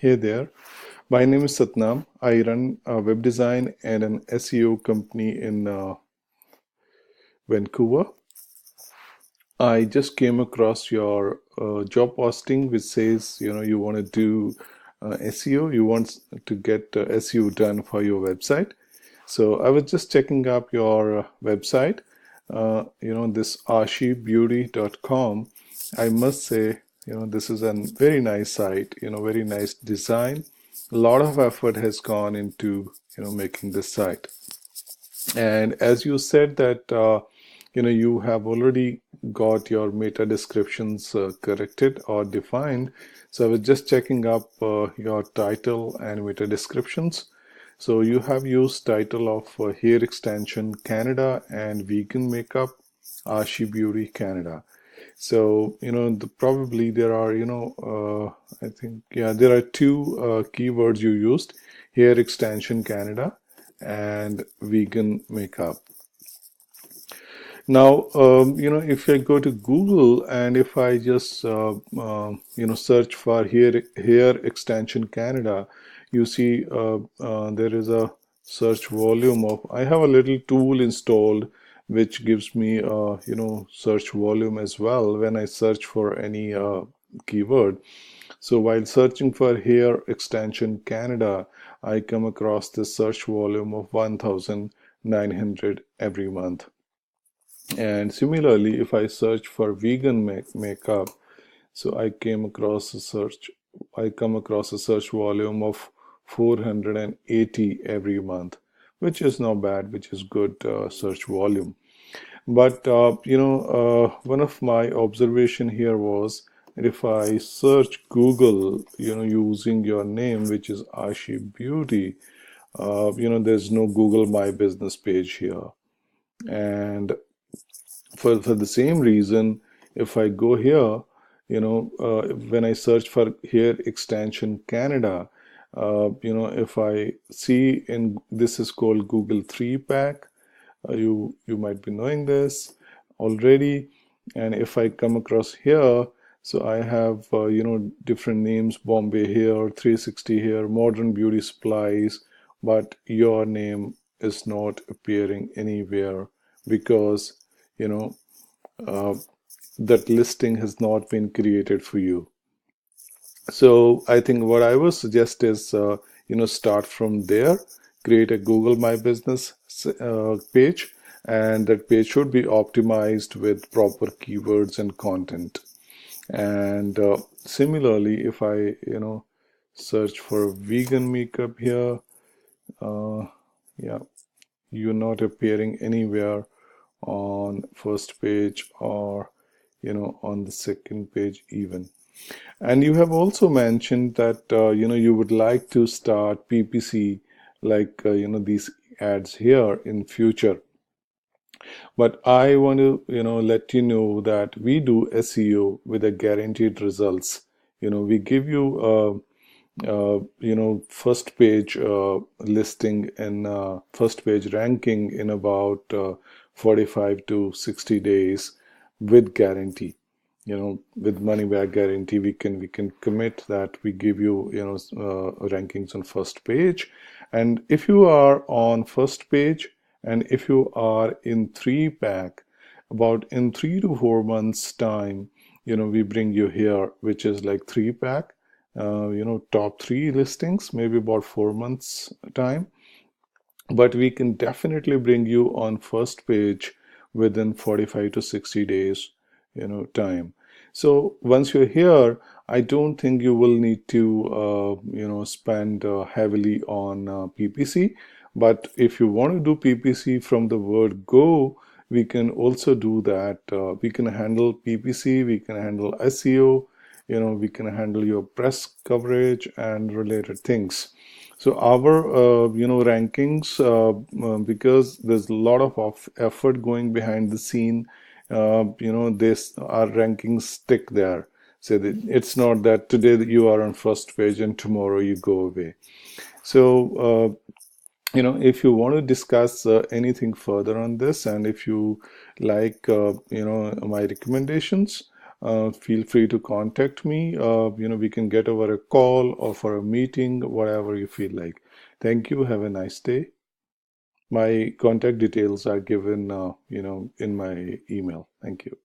Hey there, my name is Satnam. I run a web design and an SEO company in Vancouver. I just came across your job posting which says, you want to do SEO, you want to get SEO done for your website. So I was just checking up your website, this ashibeauty.com. I must say, this is a very nice site, very nice design. A lot of effort has gone into, making this site. And as you said that, you have already got your meta descriptions corrected or defined. So I was just checking up your title and meta descriptions. So you have used title of Hair Extension Canada and Vegan Makeup Ashi Beauty Canada. So, probably there are, I think, yeah, there are two keywords you used, Hair Extension Canada and Vegan Makeup. Now, if I go to Google and if I just, search for hair extension Canada, you see there is a search volume of, I have a little tool installed which gives me, search volume as well when I search for any keyword. So while searching for hair extension Canada, I come across this search volume of 1,900 every month. And similarly, if I search for vegan makeup, so I come across a search volume of 480 every month, which is not bad, which is good search volume. But one of my observation here was that if I search Google, using your name, which is Ashi Beauty, there's no Google My Business page here. And for the same reason, if I go here, when I search for hair extension Canada, if I see in this is called Google 3-pack, you might be knowing this already. And if I come across here, so I have different names: Bombay Hair, 360 Hair, Modern Beauty Supplies, but your name is not appearing anywhere because you know uh, that listing has not been created for you. So I think what I would suggest is, start from there, create a Google My Business page, and that page should be optimized with proper keywords and content. And similarly, if I, search for vegan makeup here, uh, yeah, you're not appearing anywhere on first page or, on the second page even. And you have also mentioned that you would like to start PPC like these ads here in future. But I want to let you know that we do SEO with a guaranteed results. We give you first page listing and first page ranking in about 45 to 60 days with guarantee. With money back guarantee, we can commit that we give you rankings on first page. And if you are on first page and if you are in 3-pack, about in 3 to 4 months time, we bring you here, which is like 3-pack, top three listings, maybe about 4 months time. But we can definitely bring you on first page within 45 to 60 days, time. So once you're here, I don't think you will need to, spend heavily on PPC. But if you want to do PPC from the word go, we can also do that. We can handle PPC, we can handle SEO, we can handle your press coverage and related things. So our rankings, because there's a lot of effort going behind the scene, this our rankings stick there. So that it's not that today you are on first page and tomorrow you go away. So if you want to discuss anything further on this, and if you like my recommendations, feel free to contact me. We can get over a call or for a meeting, whatever you feel like. Thank you. Have a nice day. My contact details are given, in my email. Thank you.